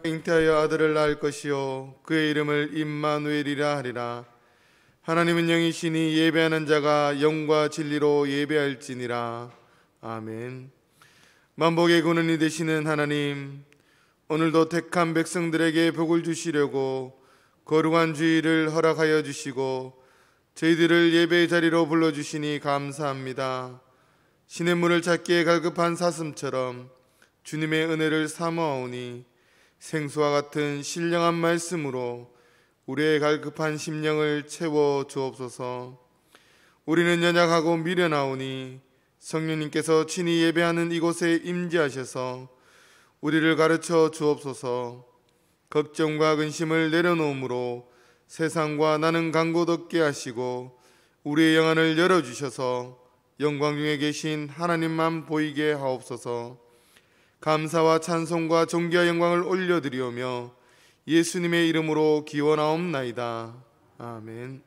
잉태하여 아들을 낳을 것이요 그의 이름을 임마누엘이라 하리라. 하나님은 영이시니 예배하는 자가 영과 진리로 예배할지니라. 아멘. 만복의 근원이 되시는 하나님, 오늘도 택한 백성들에게 복을 주시려고 거룩한 주일을 허락하여 주시고 저희들을 예배의 자리로 불러주시니 감사합니다. 시냇물을 찾기에 갈급한 사슴처럼 주님의 은혜를 사모하오니 생수와 같은 신령한 말씀으로 우리의 갈급한 심령을 채워 주옵소서. 우리는 연약하고 미련하오니 성령님께서 친히 예배하는 이곳에 임재하셔서 우리를 가르쳐 주옵소서. 걱정과 근심을 내려놓음으로 세상과 나는 간곳 없게 하시고 우리의 영안을 열어주셔서 영광 중에 계신 하나님만 보이게 하옵소서. 감사와 찬송과 존귀와 영광을 올려드리오며 예수님의 이름으로 기원하옵나이다. 아멘.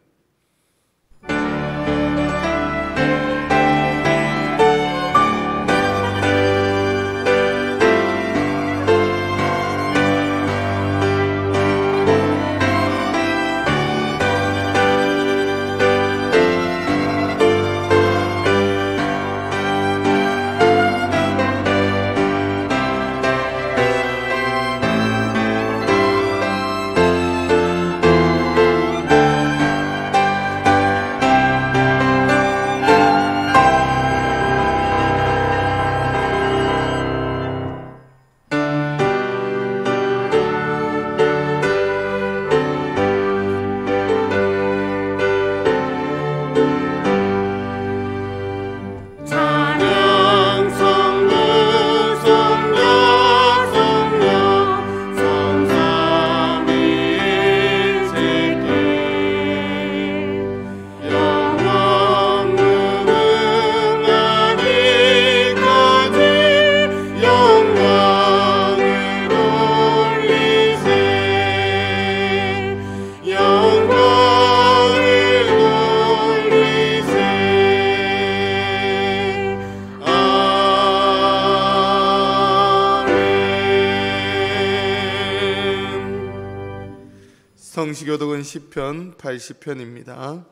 성시교독은 시편 80편입니다.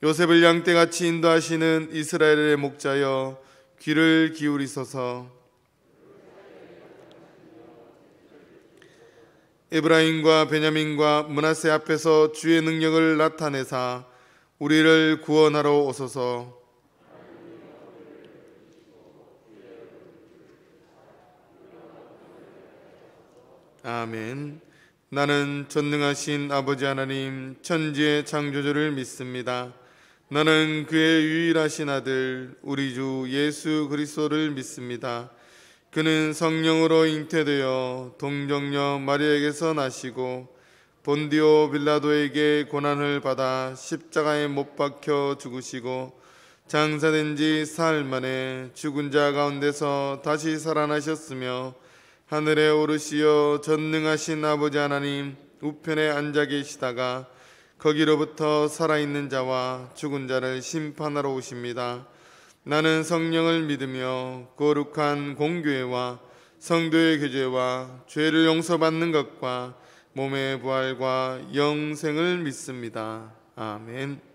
요셉을 양떼같이 인도하시는 이스라엘의 목자여 귀를 기울이소서. 에브라임과 베냐민과 므낫세 앞에서 주의 능력을 나타내사 우리를 구원하러 오소서. 아멘. 나는 전능하신 아버지 하나님 천지의 창조주를 믿습니다. 나는 그의 유일하신 아들 우리 주 예수 그리스도를 믿습니다. 그는 성령으로 잉태되어 동정녀 마리아에게서 나시고 본디오 빌라도에게 고난을 받아 십자가에 못 박혀 죽으시고 장사된 지 사흘 만에 죽은 자 가운데서 다시 살아나셨으며 하늘에 오르시어 전능하신 아버지 하나님 우편에 앉아 계시다가 거기로부터 살아있는 자와 죽은 자를 심판하러 오십니다. 나는 성령을 믿으며 거룩한 공교회와 성도의 교제와 죄를 용서받는 것과 몸의 부활과 영생을 믿습니다. 아멘.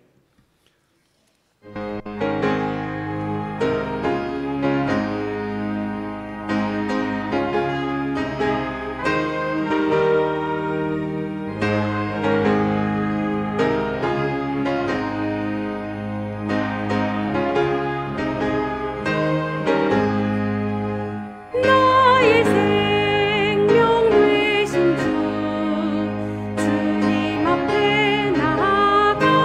주님 앞에 나아갑니다.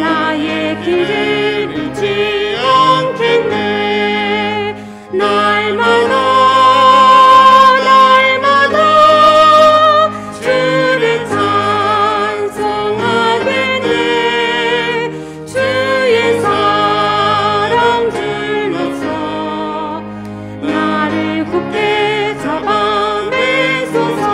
나의 길을 잃지 않겠네. 날마다 주를 찬송하겠네. 주의 사랑 들려서 나를 굳게 잡아내소서.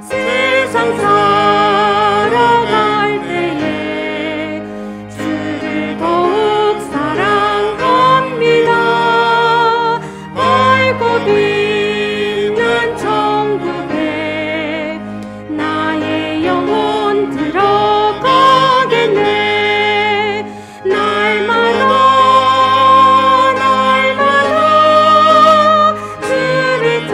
세상 살아갈 때에 주를 더욱 사랑합니다. 밝고 빛난 천국에 나의 영혼 들어가겠네. 날마다 주를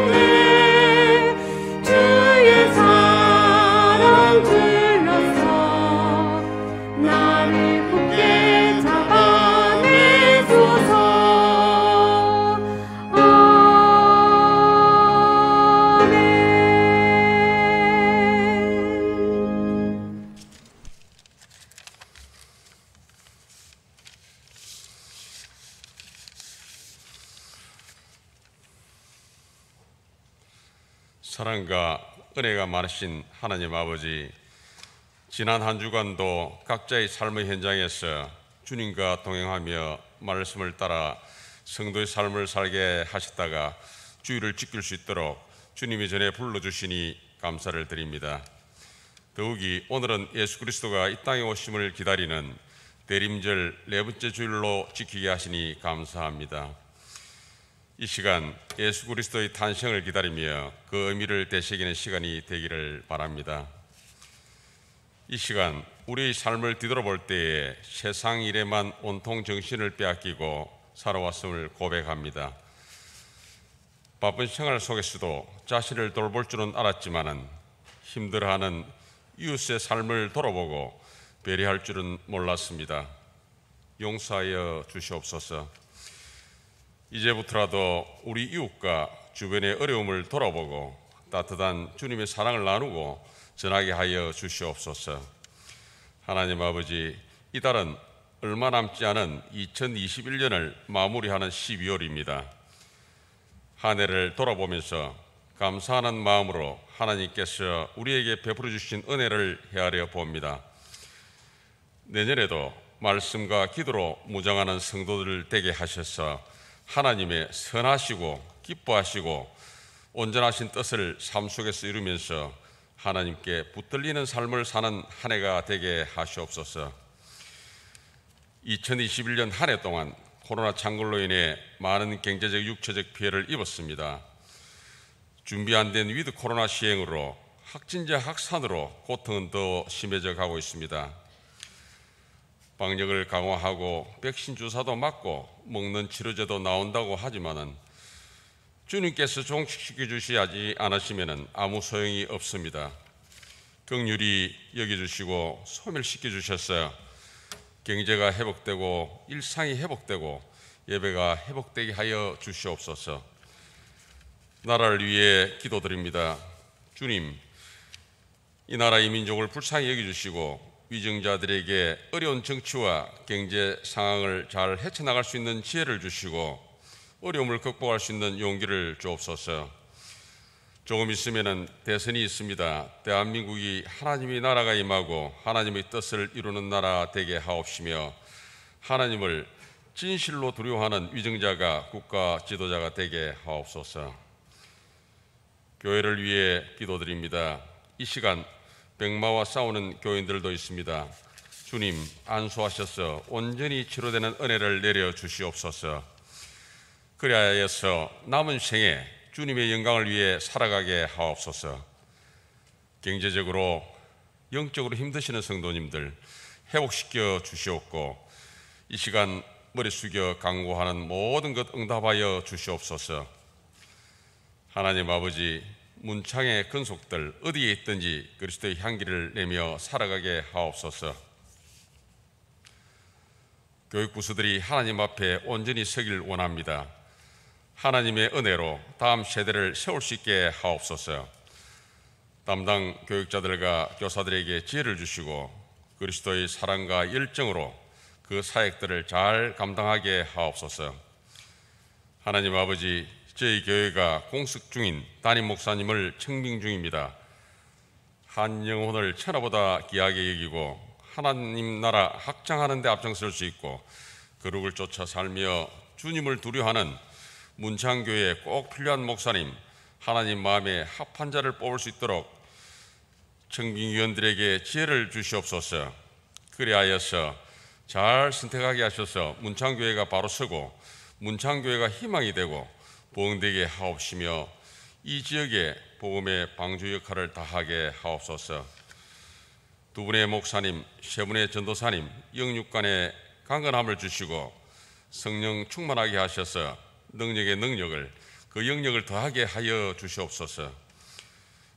찬송하겠네. 주의 사랑 들려서 나를 굳게 잡아내소서. 아멘. 사랑과 은혜가 많으신 하나님 아버지, 지난 한 주간도 각자의 삶의 현장에서 주님과 동행하며 말씀을 따라 성도의 삶을 살게 하셨다가 주의를 지킬 수 있도록 주님이 전에 불러주시니 감사를 드립니다. 더욱이 오늘은 예수 그리스도가 이 땅에 오심을 기다리는 대림절 네 번째 주일로 지키게 하시니 감사합니다. 이 시간 예수 그리스도의 탄생을 기다리며 그 의미를 되새기는 시간이 되기를 바랍니다. 이 시간 우리의 삶을 뒤돌아볼 때에 세상 일에만 온통 정신을 빼앗기고 살아왔음을 고백합니다. 바쁜 생활 속에서도 자신을 돌볼 줄은 알았지만은 힘들어하는 이웃의 삶을 돌아보고 배려할 줄은 몰랐습니다. 용서하여 주시옵소서. 이제부터라도 우리 이웃과 주변의 어려움을 돌아보고 따뜻한 주님의 사랑을 나누고 전하게 하여 주시옵소서. 하나님 아버지, 이달은 얼마 남지 않은 2021년을 마무리하는 12월입니다. 한 해를 돌아보면서 감사하는 마음으로 하나님께서 우리에게 베풀어 주신 은혜를 헤아려 봅니다. 내년에도 말씀과 기도로 무장하는 성도들 되게 하셔서 하나님의 선하시고 기뻐하시고 온전하신 뜻을 삶 속에서 이루면서 하나님께 붙들리는 삶을 사는 한 해가 되게 하시옵소서. 2021년 한 해 동안 코로나 창궐로 인해 많은 경제적 육체적 피해를 입었습니다. 준비 안 된 위드 코로나 시행으로 확진자 확산으로 고통은 더 심해져 가고 있습니다. 방역을 강화하고 백신 주사도 맞고 먹는 치료제도 나온다고 하지만은 주님께서 종식시켜 주시지 않으시면은 아무 소용이 없습니다. 긍휼히 여겨주시고 소멸시켜 주셔서 경제가 회복되고 일상이 회복되고 예배가 회복되게 하여 주시옵소서. 나라를 위해 기도드립니다. 주님, 이 나라 이 민족을 불쌍히 여겨주시고 위정자들에게 어려운 정치와 경제 상황을 잘 헤쳐나갈 수 있는 지혜를 주시고 어려움을 극복할 수 있는 용기를 주옵소서. 조금 있으면 대선이 있습니다. 대한민국이 하나님의 나라가 임하고 하나님의 뜻을 이루는 나라 되게 하옵시며 하나님을 진실로 두려워하는 위정자가 국가 지도자가 되게 하옵소서. 교회를 위해 기도드립니다. 이 시간 병마와 싸우는 교인들도 있습니다. 주님, 안수하셔서 온전히 치료되는 은혜를 내려 주시옵소서. 그리하여서 남은 생에 주님의 영광을 위해 살아가게 하옵소서. 경제적으로 영적으로 힘드시는 성도님들 회복시켜 주시옵고 이 시간 머리 숙여 간구하는 모든 것 응답하여 주시옵소서. 하나님 아버지, 문창의 근속들 어디에 있든지 그리스도의 향기를 내며 살아가게 하옵소서. 교육부서들이 하나님 앞에 온전히 서길 원합니다. 하나님의 은혜로 다음 세대를 세울 수 있게 하옵소서. 담당 교육자들과 교사들에게 지혜를 주시고 그리스도의 사랑과 열정으로 그 사역들을 잘 감당하게 하옵소서. 하나님 아버지, 저희 교회가 공석 중인 담임 목사님을 청빙 중입니다. 한 영혼을 천하보다 귀하게 여기고 하나님 나라 확장하는 데 앞장설 수 있고 거룩을 쫓아 살며 주님을 두려워하는 문창교회에 꼭 필요한 목사님, 하나님 마음에 합한 자를 뽑을 수 있도록 청빙위원들에게 지혜를 주시옵소서. 그리하여서 잘 선택하게 하셔서 문창교회가 바로 서고 문창교회가 희망이 되고 부흥되게 하옵시며 이 지역에 복음의 방주 역할을 다하게 하옵소서. 두 분의 목사님, 세 분의 전도사님, 영육간의 강건함을 주시고 성령 충만하게 하셔서 능력의 능력을, 그 영역을 더하게 하여 주시옵소서.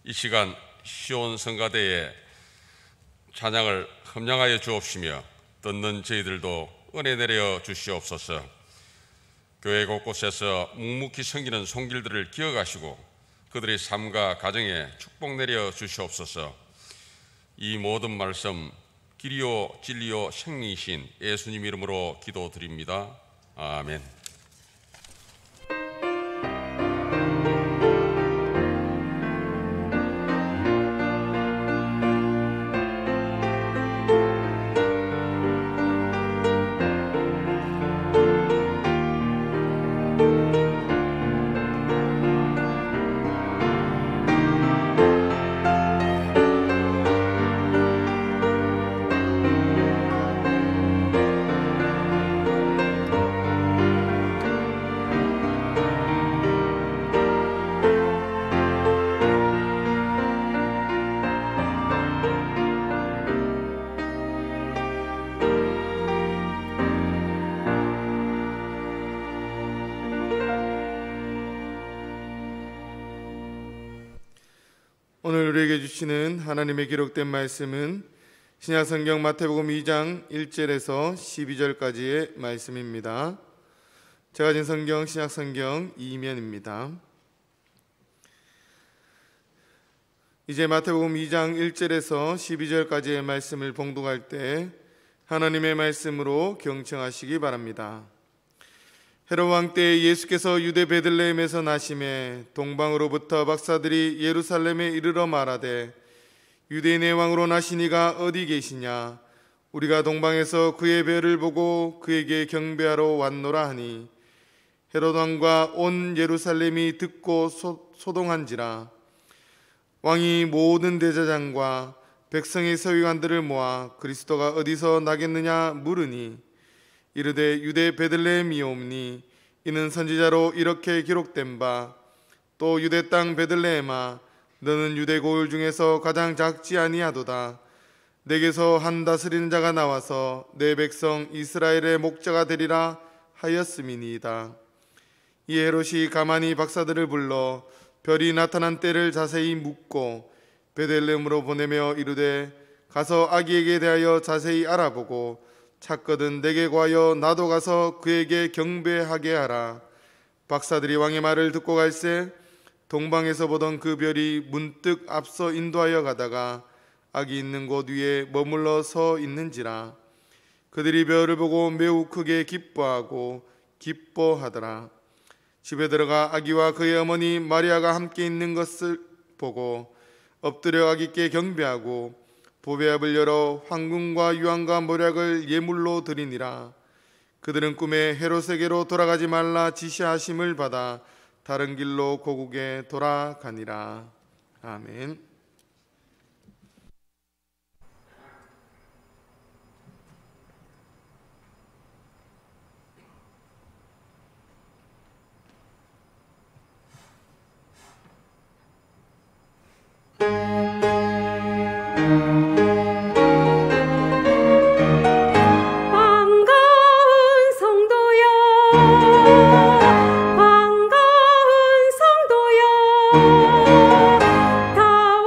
이 시간 시온 성가대에 찬양을 험양하여 주옵시며 듣는 저희들도 은혜 내려 주시옵소서. 교회 곳곳에서 묵묵히 섬기는 손길들을 기억하시고 그들의 삶과 가정에 축복 내려 주시옵소서. 이 모든 말씀 길이요 진리요 생명이신 예수님 이름으로 기도드립니다. 아멘. 오늘 우리에게 주시는 하나님의 기록된 말씀은 신약성경 마태복음 2장 1절에서 12절까지의 말씀입니다. 제가 가진 성경 신약성경 2면입니다. 이제 마태복음 2장 1절에서 12절까지의 말씀을 봉독할 때 하나님의 말씀으로 경청하시기 바랍니다. 헤롯 왕 때 예수께서 유대 베들레헴에서 나심에 동방으로부터 박사들이 예루살렘에 이르러 말하되 유대인의 왕으로 나신 이가 어디 계시냐? 우리가 동방에서 그의 별을 보고 그에게 경배하러 왔노라 하니 헤롯 왕과 온 예루살렘이 듣고 소동한지라. 왕이 모든 대제사장과 백성의 서기관들을 모아 그리스도가 어디서 나겠느냐 물으니 이르되 유대 베들레헴이오니 이는 선지자로 이렇게 기록된 바 또 유대 땅 베들레헴아 너는 유대 고을 중에서 가장 작지 아니하도다. 내게서 한 다스리는 자가 나와서 내 백성 이스라엘의 목자가 되리라 하였음이니이다. 이 헤롯이 가만히 박사들을 불러 별이 나타난 때를 자세히 묻고 베들레헴으로 보내며 이르되 가서 아기에게 대하여 자세히 알아보고 찾거든 내게 구하여 나도 가서 그에게 경배하게 하라. 박사들이 왕의 말을 듣고 갈새 동방에서 보던 그 별이 문득 앞서 인도하여 가다가 아기 있는 곳 위에 머물러 서 있는지라. 그들이 별을 보고 매우 크게 기뻐하고 기뻐하더라. 집에 들어가 아기와 그의 어머니 마리아가 함께 있는 것을 보고 엎드려 아기께 경배하고 보배압을 열어 황금과 유황과 모략을 예물로 드리니라. 그들은 꿈에 헤롯에게로 돌아가지 말라 지시하심을 받아 다른 길로 고국에 돌아가니라. 아멘. 반가운 성도여, 다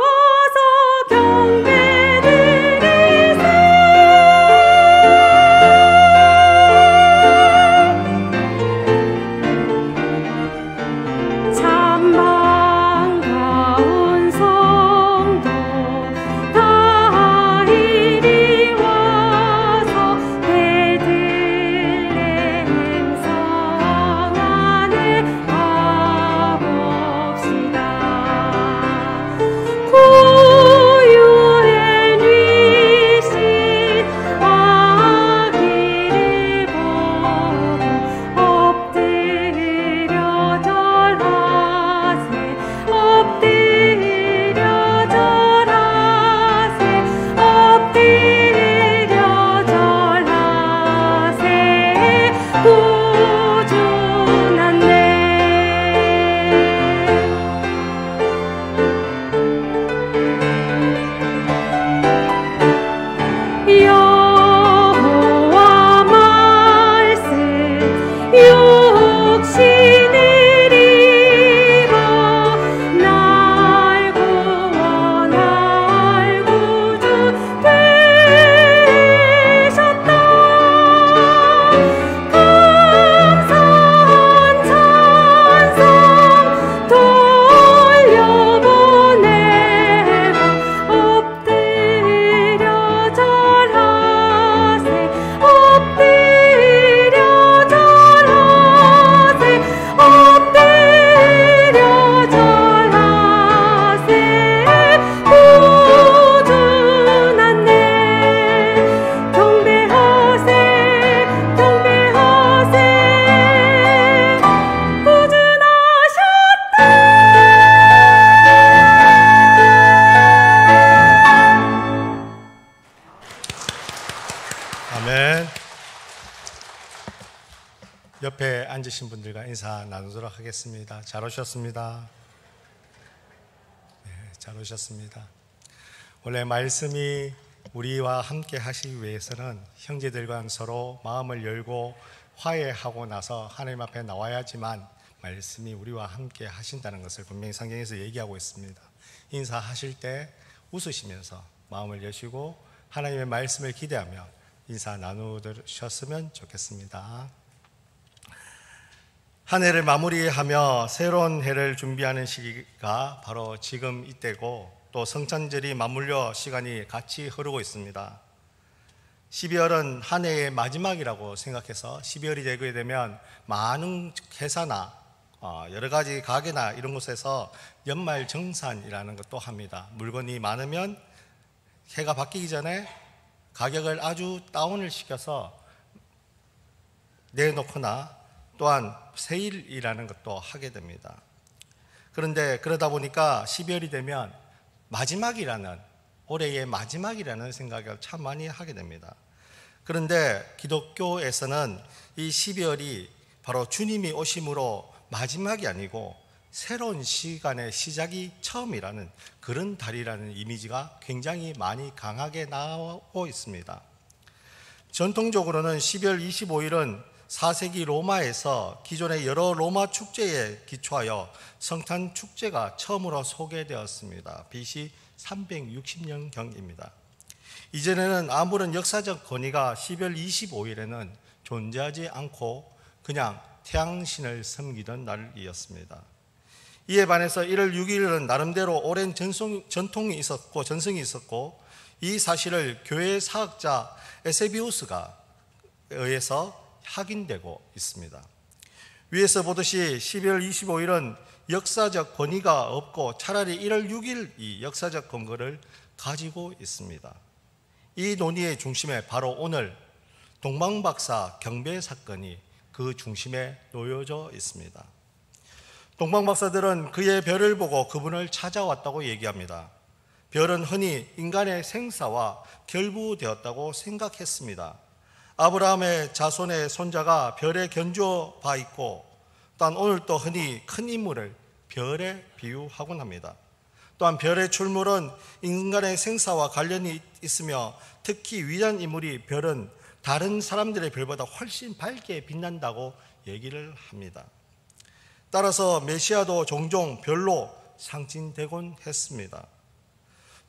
아멘. 옆에 앉으신 분들과 인사 나누도록 하겠습니다. 잘 오셨습니다. 네, 잘 오셨습니다. 원래 말씀이 우리와 함께 하시기 위해서는 형제들과 서로 마음을 열고 화해하고 나서 하나님 앞에 나와야지만 말씀이 우리와 함께 하신다는 것을 분명히 성경에서 얘기하고 있습니다. 인사하실 때 웃으시면서 마음을 여시고 하나님의 말씀을 기대하며 인사 나누셨으면 좋겠습니다. 한 해를 마무리하며 새로운 해를 준비하는 시기가 바로 지금 이때고, 또 성탄절이 맞물려 시간이 같이 흐르고 있습니다. 12월은 한 해의 마지막이라고 생각해서 12월이 되게 되면 많은 회사나 여러 가지 가게나 이런 곳에서 연말 정산이라는 것도 합니다. 물건이 많으면 해가 바뀌기 전에 가격을 아주 다운을 시켜서 내놓거나 또한 세일이라는 것도 하게 됩니다. 그런데 그러다 보니까 12월이 되면 마지막이라는, 올해의 마지막이라는 생각을 참 많이 하게 됩니다. 그런데 기독교에서는 이 12월이 바로 주님이 오심으로 마지막이 아니고 새로운 시간의 시작이 처음이라는 그런 달이라는 이미지가 굉장히 많이 강하게 나오고 있습니다. 전통적으로는 12월 25일은 4세기 로마에서 기존의 여러 로마 축제에 기초하여 성탄 축제가 처음으로 소개되었습니다. BC 360년경입니다. 이전에는 아무런 역사적 권위가 12월 25일에는 존재하지 않고 그냥 태양신을 섬기던 날이었습니다. 이에 반해서 1월 6일은 나름대로 오랜 전통이 있었고 전승이 있었고, 이 사실을 교회 사학자 에세비우스가 의해서 확인되고 있습니다. 위에서 보듯이 12월 25일은 역사적 권위가 없고 차라리 1월 6일 이 역사적 근거를 가지고 있습니다. 이 논의의 중심에 바로 오늘 동방박사 경배 사건이 그 중심에 놓여져 있습니다. 동방박사들은 그의 별을 보고 그분을 찾아왔다고 얘기합니다. 별은 흔히 인간의 생사와 결부되었다고 생각했습니다. 아브라함의 자손의 손자가 별에 견주어 봐 있고, 또한 오늘 또 흔히 큰 인물을 별에 비유하곤 합니다. 또한 별의 출몰은 인간의 생사와 관련이 있으며, 특히 위대한 인물이 별은 다른 사람들의 별보다 훨씬 밝게 빛난다고 얘기를 합니다. 따라서 메시아도 종종 별로 상징되곤 했습니다.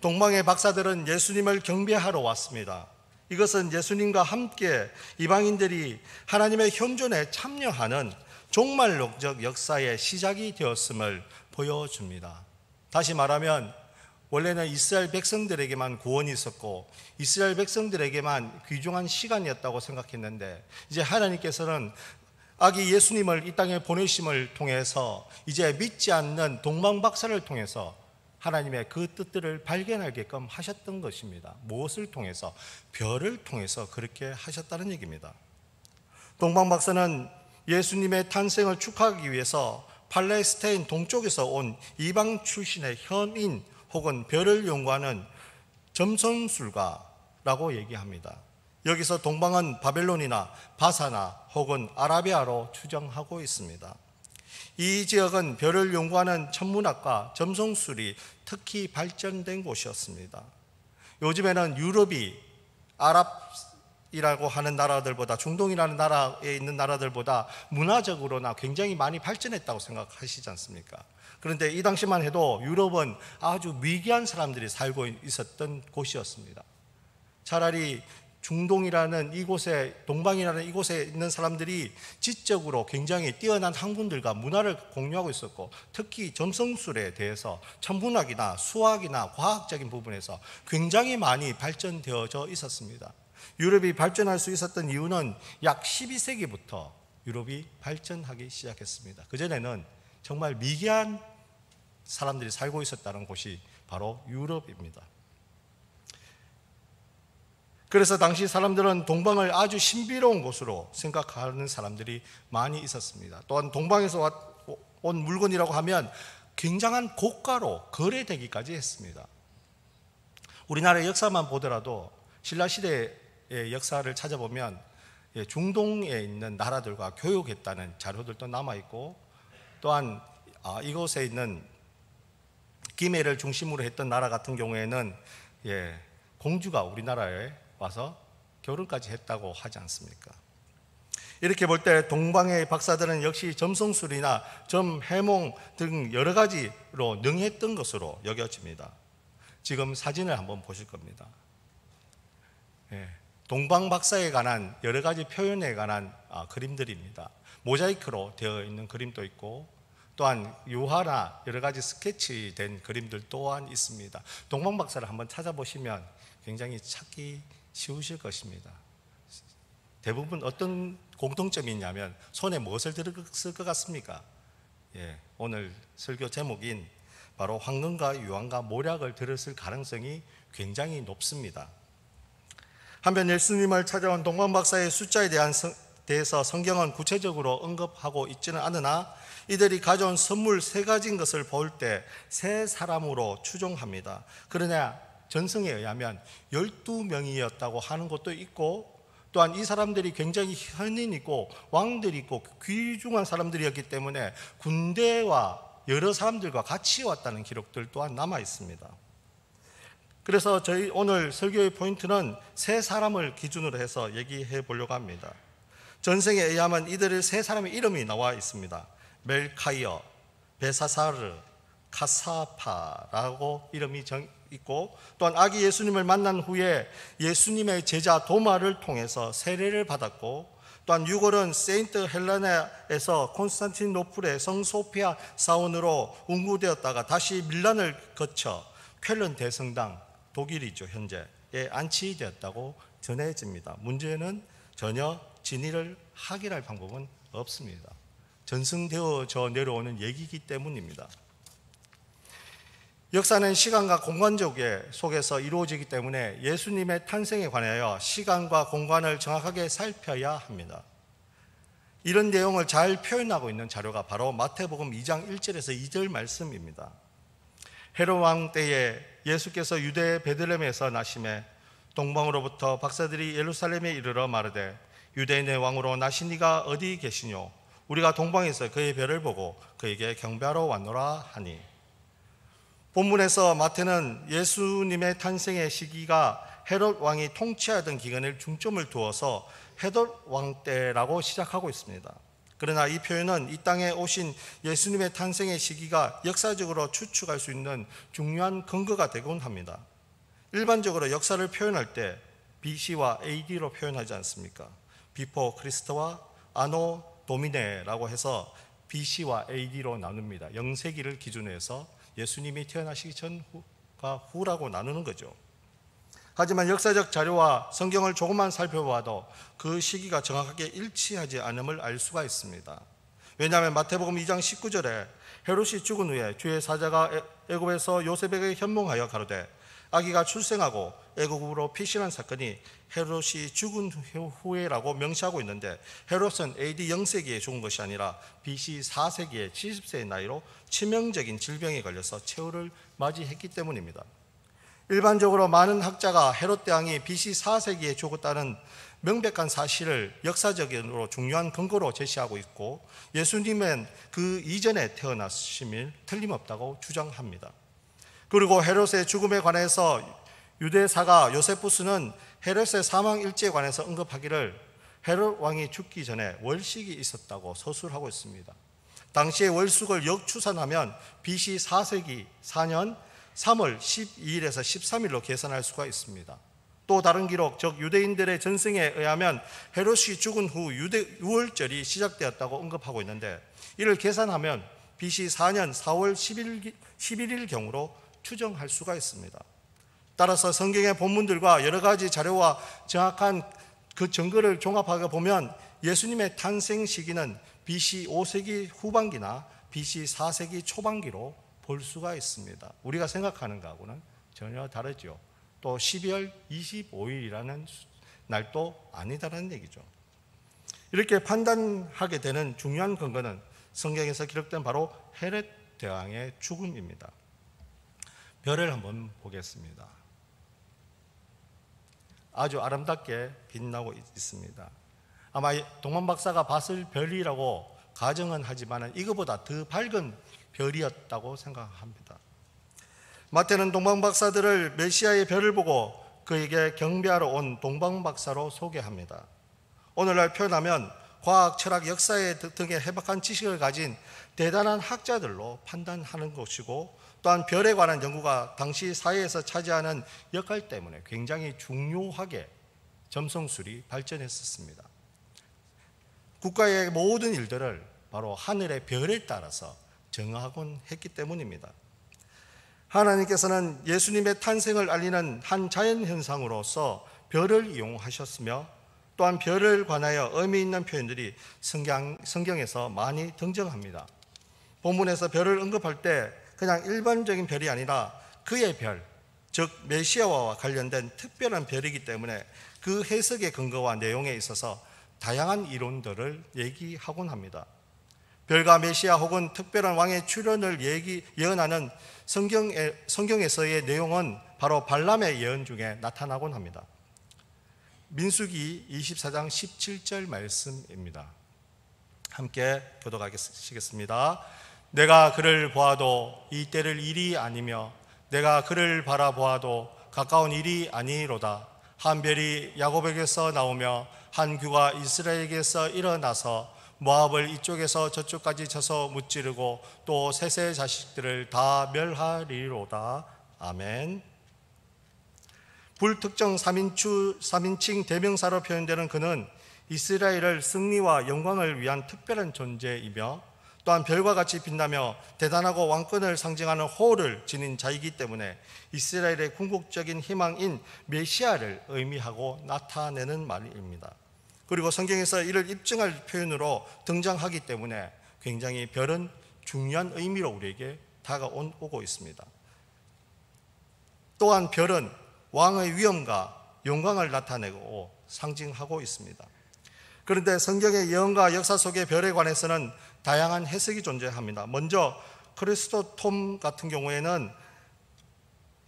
동방의 박사들은 예수님을 경배하러 왔습니다. 이것은 예수님과 함께 이방인들이 하나님의 현존에 참여하는 종말론적 역사의 시작이 되었음을 보여줍니다. 다시 말하면 원래는 이스라엘 백성들에게만 구원이 있었고 이스라엘 백성들에게만 귀중한 시간이었다고 생각했는데, 이제 하나님께서는 아기 예수님을 이 땅에 보내심을 통해서 이제 믿지 않는 동방박사를 통해서 하나님의 그 뜻들을 발견하게끔 하셨던 것입니다. 무엇을 통해서? 별을 통해서 그렇게 하셨다는 얘기입니다. 동방박사는 예수님의 탄생을 축하하기 위해서 팔레스타인 동쪽에서 온 이방 출신의 현인 혹은 별을 연구하는 점성술가라고 얘기합니다. 여기서 동방은 바벨론이나 바사나 혹은 아라비아로 추정하고 있습니다. 이 지역은 별을 연구하는 천문학과 점성술이 특히 발전된 곳이었습니다. 요즘에는 유럽이 아랍이라고 하는 나라들보다, 중동이라는 나라에 있는 나라들보다 문화적으로나 굉장히 많이 발전했다고 생각하시지 않습니까? 그런데 이 당시만 해도 유럽은 아주 미개한 사람들이 살고 있었던 곳이었습니다. 차라리 중동이라는 이곳에, 동방이라는 이곳에 있는 사람들이 지적으로 굉장히 뛰어난 학문들과 문화를 공유하고 있었고, 특히 점성술에 대해서 천문학이나 수학이나 과학적인 부분에서 굉장히 많이 발전되어져 있었습니다. 유럽이 발전할 수 있었던 이유는 약 12세기부터 유럽이 발전하기 시작했습니다. 그전에는 정말 미개한 사람들이 살고 있었다는 곳이 바로 유럽입니다. 그래서 당시 사람들은 동방을 아주 신비로운 곳으로 생각하는 사람들이 많이 있었습니다. 또한 동방에서 온 물건이라고 하면 굉장한 고가로 거래되기까지 했습니다. 우리나라의 역사만 보더라도 신라시대 역사를 찾아보면 중동에 있는 나라들과 교역했다는 자료들도 남아있고, 또한 이곳에 있는 기메를 중심으로 했던 나라 같은 경우에는 공주가 우리나라에 와서 결혼까지 했다고 하지 않습니까? 이렇게 볼 때 동방의 박사들은 역시 점성술이나 점해몽 등 여러 가지로 능했던 것으로 여겨집니다. 지금 사진을 한번 보실 겁니다. 동방 박사에 관한 여러 가지 표현에 관한 그림들입니다. 모자이크로 되어 있는 그림도 있고, 또한 유화나 여러 가지 스케치된 그림들 또한 있습니다. 동방 박사를 한번 찾아보시면 굉장히 찾기 쉬우실 것입니다. 대부분 어떤 공통점이 있냐면 손에 무엇을 들었을 것 같습니까? 오늘 설교 제목인 바로 황금과 유황과 모략을 들었을 가능성이 굉장히 높습니다. 한편 예수님을 찾아온 동방 박사의 숫자에 대해서 성경은 구체적으로 언급하고 있지는 않으나 이들이 가져온 선물 3가지인 것을 볼 때 3사람으로 추정합니다. 그러나 전승에 의하면 12명이었다고 하는 것도 있고, 또한 이 사람들이 굉장히 현인이고 왕들이 있고 귀중한 사람들이었기 때문에 군대와 여러 사람들과 같이 왔다는 기록들 또한 남아 있습니다. 그래서 저희 오늘 설교의 포인트는 3사람을 기준으로 해서 얘기해 보려고 합니다. 전생에 의하면 이들의 3사람의 이름이 나와 있습니다. 멜카이어, 베사사르, 카사파라고 이름이 있고, 또한 아기 예수님을 만난 후에 예수님의 제자 도마를 통해서 세례를 받았고, 또한 6월은 세인트 헬레나에서 콘스탄티노플의 성 소피아 사원으로 운구되었다가 다시 밀란을 거쳐 쾰른 대성당, 독일이죠 현재에 안치되었다고 전해집니다. 문제는 전혀 진위를 확인할 방법은 없습니다. 전승되어져 내려오는 얘기이기 때문입니다. 역사는 시간과 공간 속에서 이루어지기 때문에 예수님의 탄생에 관하여 시간과 공간을 정확하게 살펴야 합니다. 이런 내용을 잘 표현하고 있는 자료가 바로 마태복음 2장 1절에서 2절 말씀입니다. 헤롯 왕 때에 예수께서 유대 베들레헴에서 나심에 동방으로부터 박사들이 예루살렘에 이르러 마르되 유대인의 왕으로 나신 이가 어디 계시뇨? 우리가 동방에서 그의 별을 보고 그에게 경배하러 왔노라 하니. 본문에서 마태는 예수님의 탄생의 시기가 헤롯 왕이 통치하던 기간을 중점을 두어서 헤롯 왕 때라고 시작하고 있습니다. 그러나 이 표현은 이 땅에 오신 예수님의 탄생의 시기가 역사적으로 추측할 수 있는 중요한 근거가 되곤 합니다. 일반적으로 역사를 표현할 때 BC와 AD로 표현하지 않습니까? 비포 크리스트와 아노 도미네라고 해서 BC와 AD로 나눕니다. 영세기를 기준으로 해서 예수님이 태어나시기 전과 후라고 나누는 거죠. 하지만 역사적 자료와 성경을 조금만 살펴봐도 그 시기가 정확하게 일치하지 않음을 알 수가 있습니다. 왜냐하면 마태복음 2장 19절에 헤롯이 죽은 후에 주의 사자가 애굽에서 요셉에게 현몽하여 가로되 아기가 출생하고 애국으로 피신한 사건이 헤롯이 죽은 후에라고 명시하고 있는데, 헤롯은 AD 0세기에 죽은 것이 아니라 BC 4세기에 70세의 나이로 치명적인 질병에 걸려서 최후를 맞이했기 때문입니다. 일반적으로 많은 학자가 헤롯 대왕이 BC 4세기에 죽었다는 명백한 사실을 역사적으로 중요한 근거로 제시하고 있고, 예수님은 그 이전에 태어났음일 틀림없다고 주장합니다. 그리고 헤롯의 죽음에 관해서 유대사가 요세푸스는 헤롯의 사망 일지에 관해서 언급하기를 헤롯 왕이 죽기 전에 월식이 있었다고 서술하고 있습니다. 당시의 월숙을 역추산하면 BC 4세기 4년 3월 12일에서 13일로 계산할 수가 있습니다. 또 다른 기록, 즉 유대인들의 전승에 의하면 헤롯이 죽은 후 유월절이 시작되었다고 언급하고 있는데, 이를 계산하면 BC 4년 4월 11일 경으로 추정할 수가 있습니다. 따라서 성경의 본문들과 여러 가지 자료와 정확한 그 증거를 종합하게 보면 예수님의 탄생 시기는 BC 5세기 후반기나 BC 4세기 초반기로 볼 수가 있습니다. 우리가 생각하는 것하고는 전혀 다르죠. 또 12월 25일이라는 날도 아니다라는 얘기죠. 이렇게 판단하게 되는 중요한 근거는 성경에서 기록된 바로 헤롯 대왕의 죽음입니다. 별을 한번 보겠습니다. 아주 아름답게 빛나고 있습니다. 아마 동방 박사가 봤을 별이라고 가정은 하지만 이거보다 더 밝은 별이었다고 생각합니다. 마태는 동방 박사들을 메시아의 별을 보고 그에게 경배하러 온 동방 박사로 소개합니다. 오늘날 표현하면 과학, 철학, 역사 등의 해박한 지식을 가진 대단한 학자들로 판단하는 것이고, 또한 별에 관한 연구가 당시 사회에서 차지하는 역할 때문에 굉장히 중요하게 점성술이 발전했었습니다. 국가의 모든 일들을 바로 하늘의 별에 따라서 정하곤 했기 때문입니다. 하나님께서는 예수님의 탄생을 알리는 한 자연현상으로서 별을 이용하셨으며, 또한 별을 관하여 의미 있는 표현들이 성경에서 많이 등장합니다. 본문에서 별을 언급할 때 그냥 일반적인 별이 아니라 그의 별, 즉 메시아와 관련된 특별한 별이기 때문에 그 해석의 근거와 내용에 있어서 다양한 이론들을 얘기하곤 합니다. 별과 메시아 혹은 특별한 왕의 출현을 예언하는 성경에서의 내용은 바로 발람의 예언 중에 나타나곤 합니다. 민수기 24장 17절 말씀입니다. 함께 교독하시겠습니다. 내가 그를 보아도 이 때를 일이 아니며 내가 그를 바라보아도 가까운 일이 아니로다. 한 별이 야곱에게서 나오며 한 규가 이스라엘에게서 일어나서 모압을 이쪽에서 저쪽까지 쳐서 무찌르고 또 셋의 자식들을 다 멸하리로다. 아멘. 불특정 3인칭 대명사로 표현되는 그는 이스라엘을 승리와 영광을 위한 특별한 존재이며, 또한 별과 같이 빛나며 대단하고 왕권을 상징하는 호를 지닌 자이기 때문에 이스라엘의 궁극적인 희망인 메시아를 의미하고 나타내는 말입니다. 그리고 성경에서 이를 입증할 표현으로 등장하기 때문에 굉장히 별은 중요한 의미로 우리에게 다가오고 있습니다. 또한 별은 왕의 위엄과 영광을 나타내고 상징하고 있습니다. 그런데 성경의 예언과 역사 속의 별에 관해서는 다양한 해석이 존재합니다. 먼저 크리스토톰 같은 경우에는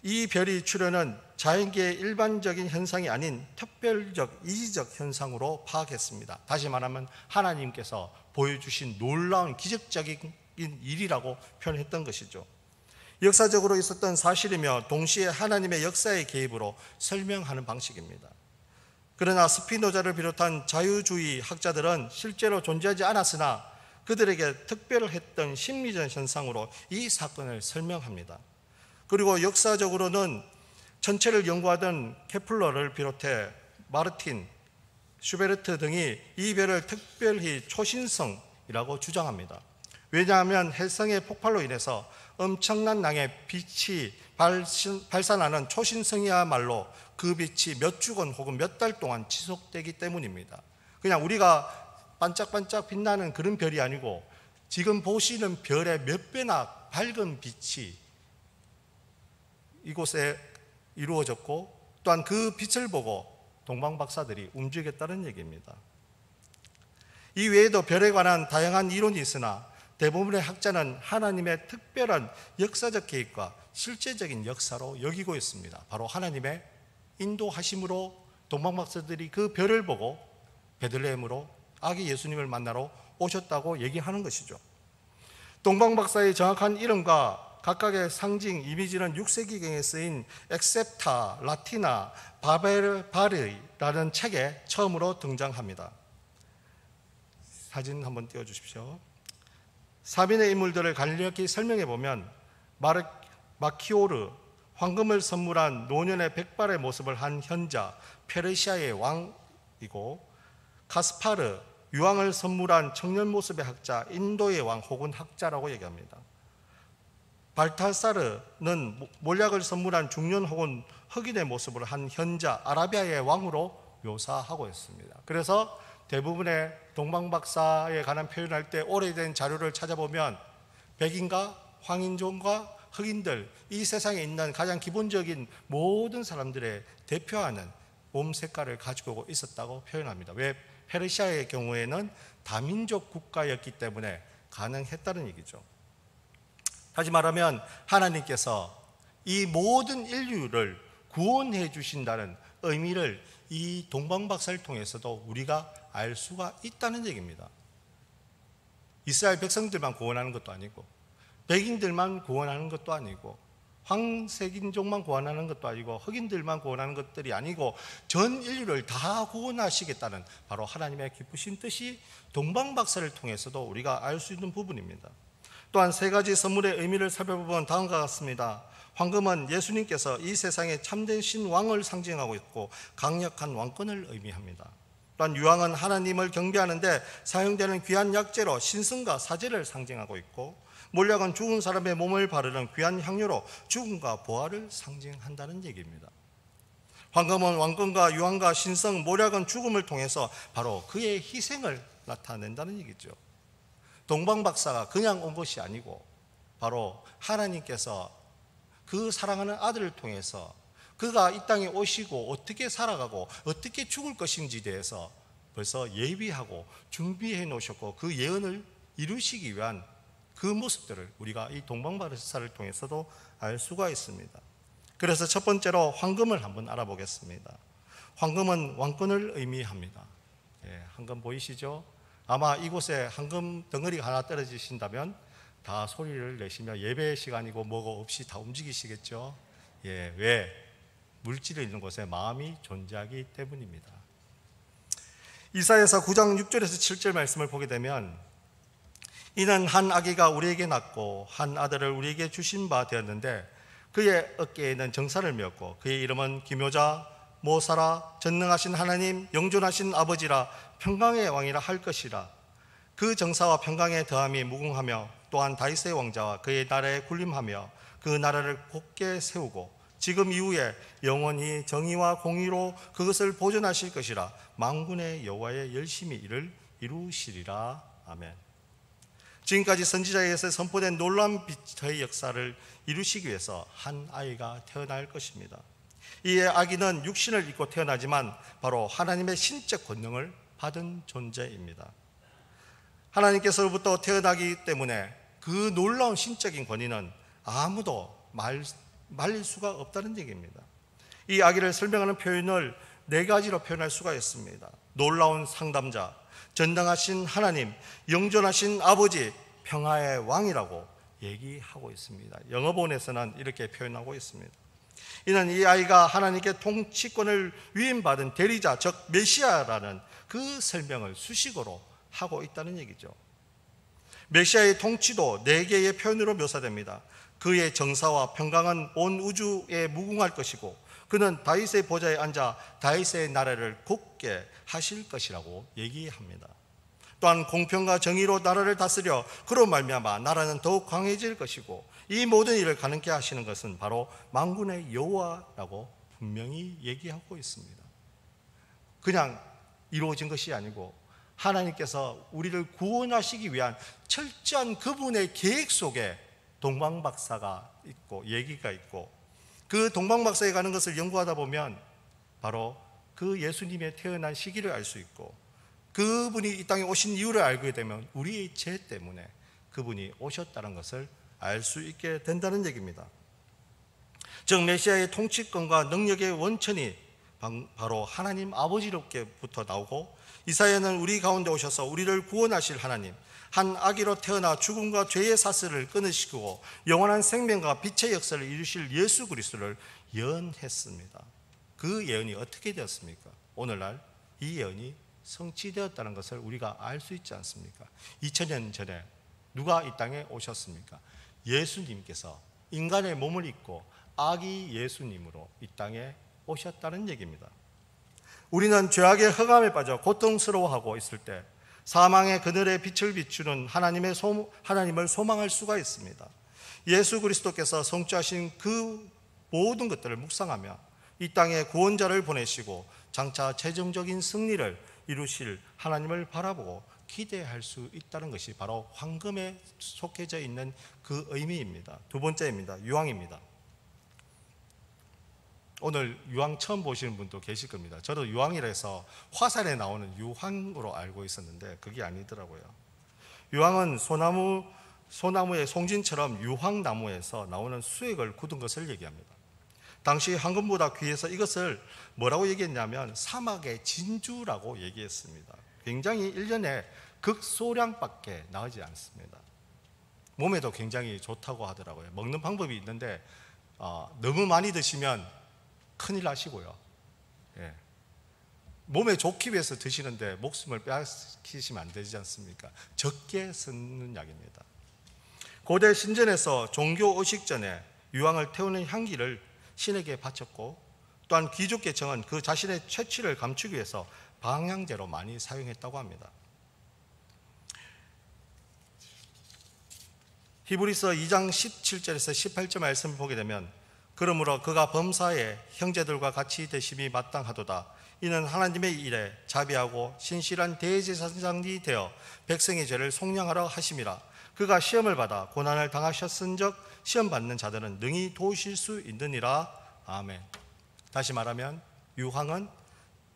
이 별이 출현은 자연계의 일반적인 현상이 아닌 특별적 이지적 현상으로 파악했습니다. 다시 말하면 하나님께서 보여주신 놀라운 기적적인 일이라고 표현했던 것이죠. 역사적으로 있었던 사실이며 동시에 하나님의 역사의 개입으로 설명하는 방식입니다. 그러나 스피노자를 비롯한 자유주의 학자들은 실제로 존재하지 않았으나 그들에게 특별했던 심리적 현상으로 이 사건을 설명합니다. 그리고 역사적으로는 천체를 연구하던 케플러를 비롯해 마르틴, 슈베르트 등이 이 별을 특별히 초신성이라고 주장합니다. 왜냐하면 헬성의 폭발로 인해서 엄청난 양의 빛이 발산하는 초신성이야말로 그 빛이 몇 주간 혹은 몇 달 동안 지속되기 때문입니다. 그냥 우리가 반짝반짝 빛나는 그런 별이 아니고 지금 보시는 별의 몇 배나 밝은 빛이 이곳에 이루어졌고, 또한 그 빛을 보고 동방 박사들이 움직였다는 얘기입니다. 이 외에도 별에 관한 다양한 이론이 있으나 대부분의 학자는 하나님의 특별한 역사적 계획과 실제적인 역사로 여기고 있습니다. 바로 하나님의 인도하심으로 동방 박사들이 그 별을 보고 베들레헴으로 아기 예수님을 만나러 오셨다고 얘기하는 것이죠. 동방 박사의 정확한 이름과 각각의 상징 이미지는 6세기경에 쓰인 엑셉타 라티나 바벨바르라는 책에 처음으로 등장합니다. 사진 한번 띄워주십시오. 사빈의 인물들을 간략히 설명해 보면 마키오르, 황금을 선물한 노년의 백발의 모습을 한 현자, 페르시아의 왕이고, 카스파르, 유황을 선물한 청년 모습의 학자, 인도의 왕 혹은 학자라고 얘기합니다. 발타사르는 몰약을 선물한 중년 혹은 흑인의 모습을 한 현자, 아라비아의 왕으로 묘사하고 있습니다. 그래서 대부분의 동방박사에 관한 표현할 때 오래된 자료를 찾아보면 백인과 황인종과 흑인들, 이 세상에 있는 가장 기본적인 모든 사람들의 대표하는 몸 색깔을 가지고 있었다고 표현합니다. 왜? 페르시아의 경우에는 다민족 국가였기 때문에 가능했다는 얘기죠. 다시 말하면 하나님께서 이 모든 인류를 구원해 주신다는 의미를 이 동방박사를 통해서도 우리가 알 수가 있다는 얘기입니다. 이스라엘 백성들만 구원하는 것도 아니고, 백인들만 구원하는 것도 아니고, 황색인종만 구원하는 것도 아니고, 흑인들만 구원하는 것들이 아니고, 전 인류를 다 구원하시겠다는 바로 하나님의 기쁘신 뜻이 동방박사를 통해서도 우리가 알 수 있는 부분입니다. 또한 세 가지 선물의 의미를 살펴보면 다음과 같습니다. 황금은 예수님께서 이 세상의 참된 신왕을 상징하고 있고 강력한 왕권을 의미합니다. 또한 유황은 하나님을 경배하는데 사용되는 귀한 약재로 신성과 사제를 상징하고 있고, 몰약은 죽은 사람의 몸을 바르는 귀한 향료로 죽음과 부활을 상징한다는 얘기입니다. 황금은 왕권과 유황과 신성, 몰약은 죽음을 통해서 바로 그의 희생을 나타낸다는 얘기죠. 동방박사가 그냥 온 것이 아니고 바로 하나님께서 그 사랑하는 아들을 통해서 그가 이 땅에 오시고 어떻게 살아가고 어떻게 죽을 것인지에 대해서 벌써 예비하고 준비해 놓으셨고, 그 예언을 이루시기 위한 그 모습들을 우리가 이 동방박사를 통해서도 알 수가 있습니다. 그래서 첫 번째로 황금을 한번 알아보겠습니다. 황금은 왕권을 의미합니다. 황금 보이시죠? 아마 이곳에 황금 덩어리가 하나 떨어지신다면 다 소리를 내시며 예배 시간이고 뭐고 없이 다 움직이시겠죠? 왜? 물질이 있는 곳에 마음이 존재하기 때문입니다. 이사야서 9장 6절에서 7절 말씀을 보게 되면, 이는 한 아기가 우리에게 낳고 한 아들을 우리에게 주신 바 되었는데 그의 어깨에는 정사를 메었고 그의 이름은 기묘자, 모사라, 전능하신 하나님, 영존하신 아버지라, 평강의 왕이라 할 것이라. 그 정사와 평강의 더함이 무궁하며 또한 다윗의 왕자와 그의 나라에 군림하며 그 나라를 곧게 세우고 지금 이후에 영원히 정의와 공의로 그것을 보존하실 것이라. 만군의 여호와의 열심히 이를 이루시리라. 아멘. 지금까지 선지자에 의해서 선포된 놀라운 빛의 역사를 이루시기 위해서 한 아이가 태어날 것입니다. 이 아기는 육신을 입고 태어나지만 바로 하나님의 신적 권능을 받은 존재입니다. 하나님께서로부터 태어나기 때문에 그 놀라운 신적인 권위는 아무도 말릴 수가 없다는 얘기입니다. 이 아기를 설명하는 표현을 네 가지로 표현할 수가 있습니다. 놀라운 상담자, 전능하신 하나님, 영존하신 아버지, 평화의 왕이라고 얘기하고 있습니다. 영어본에서는 이렇게 표현하고 있습니다. 이는 이 아이가 하나님께 통치권을 위임받은 대리자, 즉 메시아라는 그 설명을 수식어로 하고 있다는 얘기죠. 메시아의 통치도 네 개의 표현으로 묘사됩니다. 그의 정사와 평강은 온 우주에 무궁할 것이고, 그는 다윗의 보좌에 앉아 다윗의 나라를 굳게 하실 것이라고 얘기합니다. 또한 공평과 정의로 나라를 다스려 그로 말미암아 나라는 더욱 강해질 것이고, 이 모든 일을 가능케 하시는 것은 바로 만군의 여호와라고 분명히 얘기하고 있습니다. 그냥 이루어진 것이 아니고 하나님께서 우리를 구원하시기 위한 철저한 그분의 계획 속에 동방박사가 있고 얘기가 있고, 그 동방박사에 가는 것을 연구하다 보면 바로 그 예수님의 태어난 시기를 알 수 있고, 그분이 이 땅에 오신 이유를 알게 되면 우리의 죄 때문에 그분이 오셨다는 것을 알 수 있게 된다는 얘기입니다. 즉 메시아의 통치권과 능력의 원천이 바로 하나님 아버지로부터 나오고, 이사야는 우리 가운데 오셔서 우리를 구원하실 하나님, 한 아기로 태어나 죽음과 죄의 사슬을 끊으시고 영원한 생명과 빛의 역사를 이루실 예수 그리스도를 예언했습니다. 그 예언이 어떻게 되었습니까? 오늘날 이 예언이 성취되었다는 것을 우리가 알 수 있지 않습니까? 2000년 전에 누가 이 땅에 오셨습니까? 예수님께서 인간의 몸을 입고 아기 예수님으로 이 땅에 오셨다는 얘기입니다. 우리는 죄악의 흑암에 빠져 고통스러워하고 있을 때 사망의 그늘에 빛을 비추는 하나님을 소망할 수가 있습니다. 예수 그리스도께서 성취하신 그 모든 것들을 묵상하며 이 땅에 구원자를 보내시고 장차 최종적인 승리를 이루실 하나님을 바라보고 기대할 수 있다는 것이 바로 황금에 속해져 있는 그 의미입니다. 두 번째입니다. 유황입니다. 오늘 유황 처음 보시는 분도 계실 겁니다. 저도 유황이라 해서 화살에 나오는 유황으로 알고 있었는데 그게 아니더라고요. 유황은 소나무의 송진처럼 유황나무에서 나오는 수액을 굳은 것을 얘기합니다. 당시 황금보다 귀해서 이것을 뭐라고 얘기했냐면 사막의 진주라고 얘기했습니다. 굉장히 1년에 극소량밖에 나오지 않습니다. 몸에도 굉장히 좋다고 하더라고요. 먹는 방법이 있는데 너무 많이 드시면 큰일 나시고요. 예. 몸에 좋기 위해서 드시는데 목숨을 빼앗기시면 안 되지 않습니까? 적게 쓰는 약입니다. 고대 신전에서 종교 의식 전에 유황을 태우는 향기를 신에게 바쳤고, 또한 귀족계층은 그 자신의 채취를 감추기 위해서 방향제로 많이 사용했다고 합니다. 히브리서 2장 17절에서 18절 말씀을 보게 되면, 그러므로 그가 범사에 형제들과 같이 되심이 마땅하도다. 이는 하나님의 일에 자비하고 신실한 대제사장이 되어 백성의 죄를 속량하러 하심이라. 그가 시험을 받아 고난을 당하셨은즉 시험 받는 자들은 능히 도우실 수 있느니라. 아멘. 다시 말하면 유황은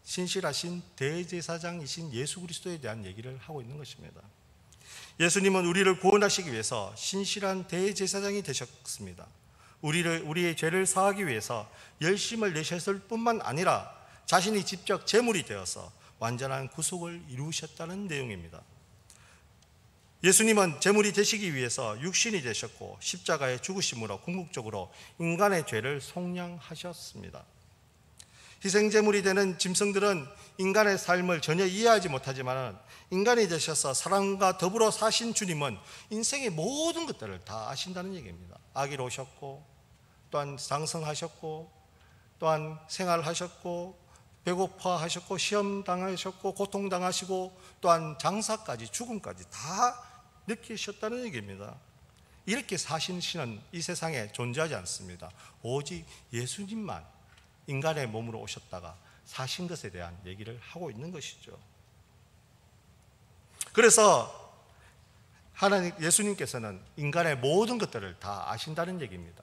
신실하신 대제사장이신 예수 그리스도에 대한 얘기를 하고 있는 것입니다. 예수님은 우리를 구원하시기 위해서 신실한 대제사장이 되셨습니다. 우리의 죄를 사하기 위해서 열심을 내셨을 뿐만 아니라 자신이 직접 제물이 되어서 완전한 구속을 이루셨다는 내용입니다. 예수님은 제물이 되시기 위해서 육신이 되셨고 십자가에 죽으심으로 궁극적으로 인간의 죄를 속량하셨습니다. 희생제물이 되는 짐승들은 인간의 삶을 전혀 이해하지 못하지만 인간이 되셔서 사람과 더불어 사신 주님은 인생의 모든 것들을 다 아신다는 얘기입니다. 아기로 오셨고, 또한 장성하셨고, 또한 생활하셨고, 배고파하셨고, 시험당하셨고, 고통당하시고, 또한 장사까지 죽음까지 다 느끼셨다는 얘기입니다. 이렇게 사신 신은 이 세상에 존재하지 않습니다. 오직 예수님만 인간의 몸으로 오셨다가 사신 것에 대한 얘기를 하고 있는 것이죠. 그래서 예수님께서는 인간의 모든 것들을 다 아신다는 얘기입니다.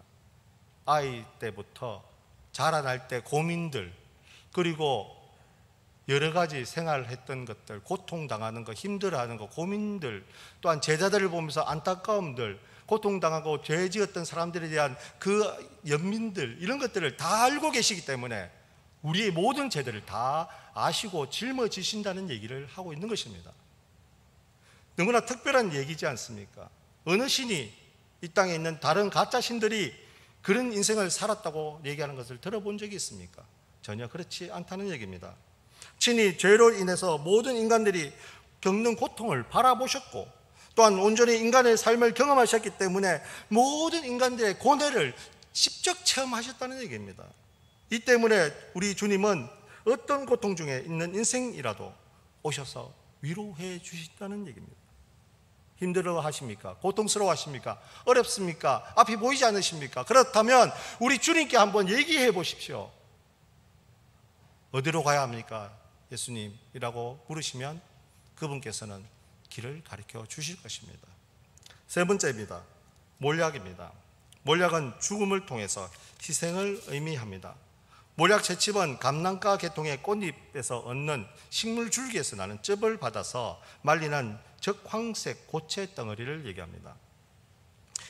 아이 때부터 자라날 때 고민들, 그리고 여러 가지 생활했던 것들, 고통당하는 것, 힘들어하는 것, 고민들, 또한 제자들을 보면서 안타까움들, 고통당하고 죄 지었던 사람들에 대한 그 연민들, 이런 것들을 다 알고 계시기 때문에 우리의 모든 죄들을 다 아시고 짊어지신다는 얘기를 하고 있는 것입니다. 너무나 특별한 얘기지 않습니까? 어느 신이 이 땅에 있는 다른 가짜 신들이 그런 인생을 살았다고 얘기하는 것을 들어본 적이 있습니까? 전혀 그렇지 않다는 얘기입니다. 친히 죄로 인해서 모든 인간들이 겪는 고통을 바라보셨고, 또한 온전히 인간의 삶을 경험하셨기 때문에 모든 인간들의 고뇌를 직접 체험하셨다는 얘기입니다. 이 때문에 우리 주님은 어떤 고통 중에 있는 인생이라도 오셔서 위로해 주신다는 얘기입니다. 힘들어 하십니까? 고통스러워 하십니까? 어렵습니까? 앞이 보이지 않으십니까? 그렇다면 우리 주님께 한번 얘기해 보십시오. 어디로 가야 합니까? 예수님이라고 부르시면 그분께서는 길을 가르쳐 주실 것입니다. 세 번째입니다. 몰약입니다. 몰약은 죽음을 통해서 희생을 의미합니다. 몰약 채집은 감람가 계통의 꽃잎에서 얻는 식물 줄기에서 나는 즙을 받아서 말리는 적황색 고체 덩어리를 얘기합니다.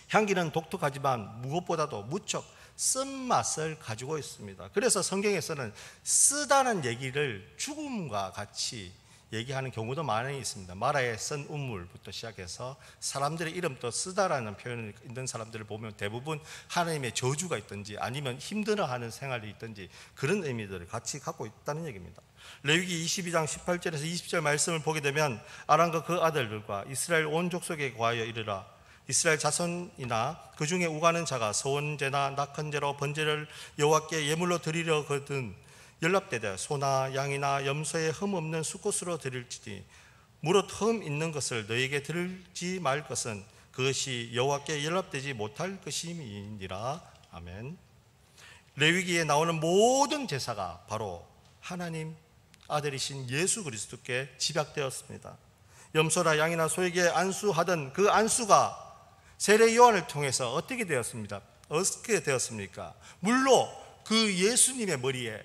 향기는 독특하지만 무엇보다도 무척 쓴맛을 가지고 있습니다. 그래서 성경에서는 쓰다는 얘기를 죽음과 같이 얘기하는 경우도 많이 있습니다. 마라의 쓴 우물부터 시작해서 사람들의 이름도 쓰다라는 표현이 있는 사람들을 보면 대부분 하나님의 저주가 있든지 아니면 힘들어하는 생활이 있든지 그런 의미들을 같이 갖고 있다는 얘기입니다. 레위기 22장 18절에서 20절 말씀을 보게 되면 아람과 그 아들들과 이스라엘 온 족속에 구하여 이르라. 이스라엘 자손이나 그 중에 오가는 자가 소원제나 낙헌제로 번제를 여호와께 예물로 드리려거든 연락되되 소나 양이나 염소에 흠 없는 수컷으로 드릴지니 무릇 흠 있는 것을 너에게 드리지 말 것은 그것이 여호와께 연락되지 못할 것임이니라. 아멘. 레위기에 나오는 모든 제사가 바로 하나님 아들이신 예수 그리스도께 집약되었습니다. 염소나 양이나 소에게 안수하던 그 안수가 세례 요한을 통해서 어떻게 되었습니까? 물로 그 예수님의 머리에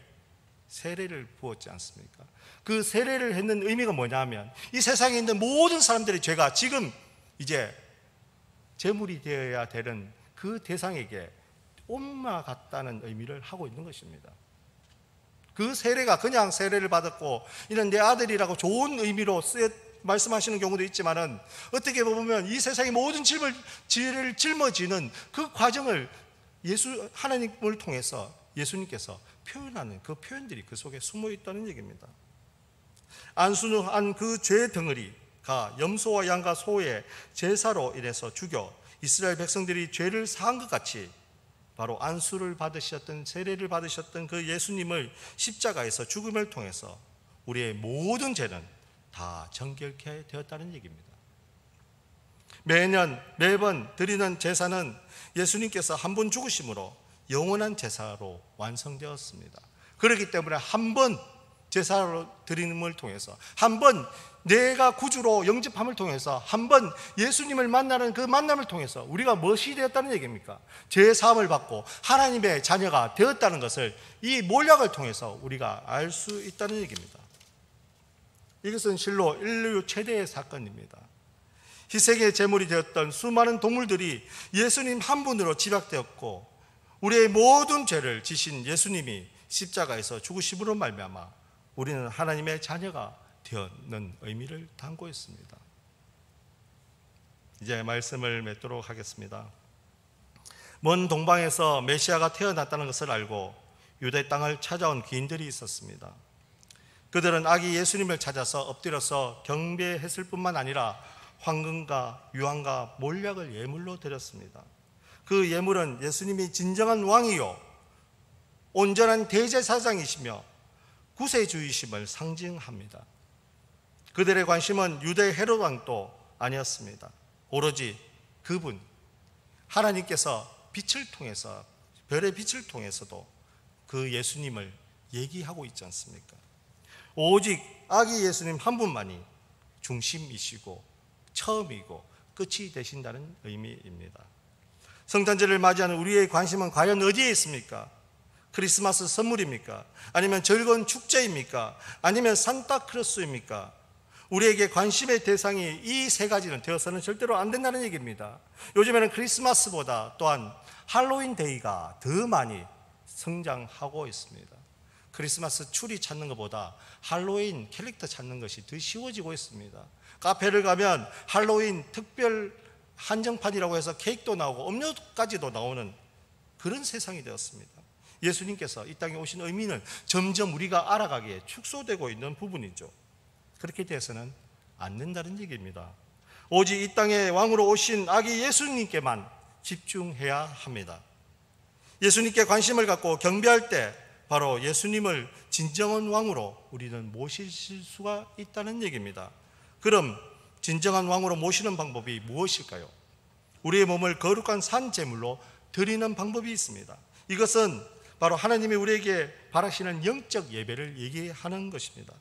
세례를 부었지 않습니까? 그 세례를 했는 의미가 뭐냐면 이 세상에 있는 모든 사람들의 죄가 지금 이제 제물이 되어야 되는 그 대상에게 옮아갔다는 의미를 하고 있는 것입니다. 그 세례가 그냥 세례를 받았고 이는 내 아들이라고 좋은 의미로 말씀하시는 경우도 있지만은, 어떻게 보면 이 세상의 모든 죄를 짊어지는 그 과정을 하나님을 통해서 예수님께서 표현하는 그 표현들이 그 속에 숨어 있다는 얘기입니다. 안수한 그 죄 덩어리가 염소와 양과 소의 제사로 인해서 죽여 이스라엘 백성들이 죄를 사한 것 같이, 바로 안수를 받으셨던, 세례를 받으셨던 그 예수님을 십자가에서 죽음을 통해서 우리의 모든 죄는 다 정결케 되었다는 얘기입니다. 매번 드리는 제사는 예수님께서 한 번 죽으심으로 영원한 제사로 완성되었습니다. 그렇기 때문에 한 번 제사로 드림을 통해서, 한 번 내가 구주로 영접함을 통해서, 한 번 예수님을 만나는 그 만남을 통해서 우리가 무엇이 되었다는 얘기입니까? 죄 사함을 받고 하나님의 자녀가 되었다는 것을 이 몰약을 통해서 우리가 알 수 있다는 얘기입니다. 이것은 실로 인류 최대의 사건입니다. 희생의 제물이 되었던 수많은 동물들이 예수님 한 분으로 집약되었고, 우리의 모든 죄를 지신 예수님이 십자가에서 죽으심으로 말미암아 우리는 하나님의 자녀가 되었는 의미를 담고 있습니다. 이제 말씀을 맺도록 하겠습니다. 먼 동방에서 메시아가 태어났다는 것을 알고 유대 땅을 찾아온 귀인들이 있었습니다. 그들은 아기 예수님을 찾아서 엎드려서 경배했을 뿐만 아니라 황금과 유황과 몰약을 예물로 드렸습니다. 그 예물은 예수님이 진정한 왕이요 온전한 대제사장이시며 구세주이심을 상징합니다. 그들의 관심은 유대 헤롯 왕도 아니었습니다. 오로지 그분, 하나님께서 빛을 통해서, 별의 빛을 통해서도 그 예수님을 얘기하고 있지 않습니까? 오직 아기 예수님 한 분만이 중심이시고 처음이고 끝이 되신다는 의미입니다. 성탄절을 맞이하는 우리의 관심은 과연 어디에 있습니까? 크리스마스 선물입니까? 아니면 즐거운 축제입니까? 아니면 산타크로스입니까? 우리에게 관심의 대상이 이 세 가지는 되어서는 절대로 안 된다는 얘기입니다. 요즘에는 크리스마스보다 또한 할로윈 데이가 더 많이 성장하고 있습니다. 크리스마스 추리 찾는 것보다 할로윈 캐릭터 찾는 것이 더 쉬워지고 있습니다. 카페를 가면 할로윈 특별 한정판이라고 해서 케이크도 나오고 음료까지도 나오는 그런 세상이 되었습니다. 예수님께서 이 땅에 오신 의미는 점점 우리가 알아가기에 축소되고 있는 부분이죠. 그렇게 돼서는 안 된다는 얘기입니다. 오직 이 땅에 왕으로 오신 아기 예수님께만 집중해야 합니다. 예수님께 관심을 갖고 경배할 때 바로 예수님을 진정한 왕으로 우리는 모실 수가 있다는 얘기입니다. 그럼 진정한 왕으로 모시는 방법이 무엇일까요? 우리의 몸을 거룩한 산 제물로 드리는 방법이 있습니다. 이것은 바로 하나님이 우리에게 바라시는 영적 예배를 얘기하는 것입니다.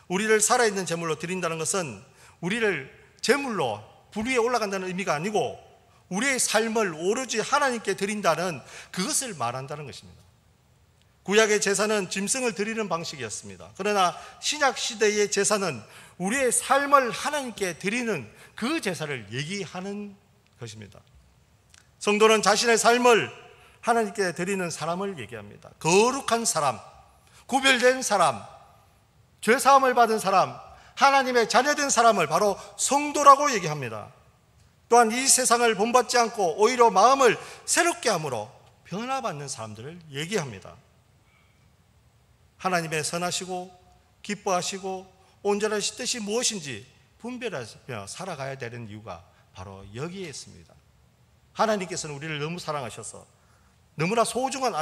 우리를 살아있는 제물로 드린다는 것은 우리를 제물로 불 위에 올라간다는 의미가 아니고 우리의 삶을 오로지 하나님께 드린다는 그것을 말한다는 것입니다. 구약의 제사는 짐승을 드리는 방식이었습니다. 그러나 신약 시대의 제사는 우리의 삶을 하나님께 드리는 그 제사를 얘기하는 것입니다. 성도는 자신의 삶을 하나님께 드리는 사람을 얘기합니다. 거룩한 사람, 구별된 사람, 죄사함을 받은 사람, 하나님의 자녀된 사람을 바로 성도라고 얘기합니다. 또한 이 세상을 본받지 않고 오히려 마음을 새롭게 함으로 변화받는 사람들을 얘기합니다. 하나님의 선하시고 기뻐하시고 온전하신 뜻이 무엇인지 분별하며 살아가야 되는 이유가 바로 여기에 있습니다. 하나님께서는 우리를 너무 사랑하셔서 너무나 소중한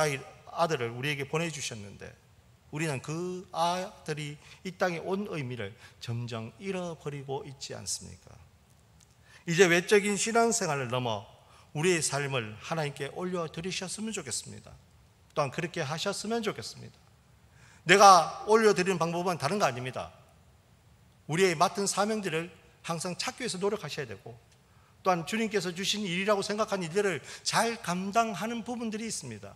아들을 우리에게 보내주셨는데 우리는 그 아들이 이 땅에 온 의미를 점점 잃어버리고 있지 않습니까? 이제 외적인 신앙생활을 넘어 우리의 삶을 하나님께 올려드리셨으면 좋겠습니다. 또한 그렇게 하셨으면 좋겠습니다. 내가 올려드리는 방법은 다른 거 아닙니다. 우리의 맡은 사명들을 항상 찾기 위해서 노력하셔야 되고 또한 주님께서 주신 일이라고 생각하는 일들을 잘 감당하는 부분들이 있습니다.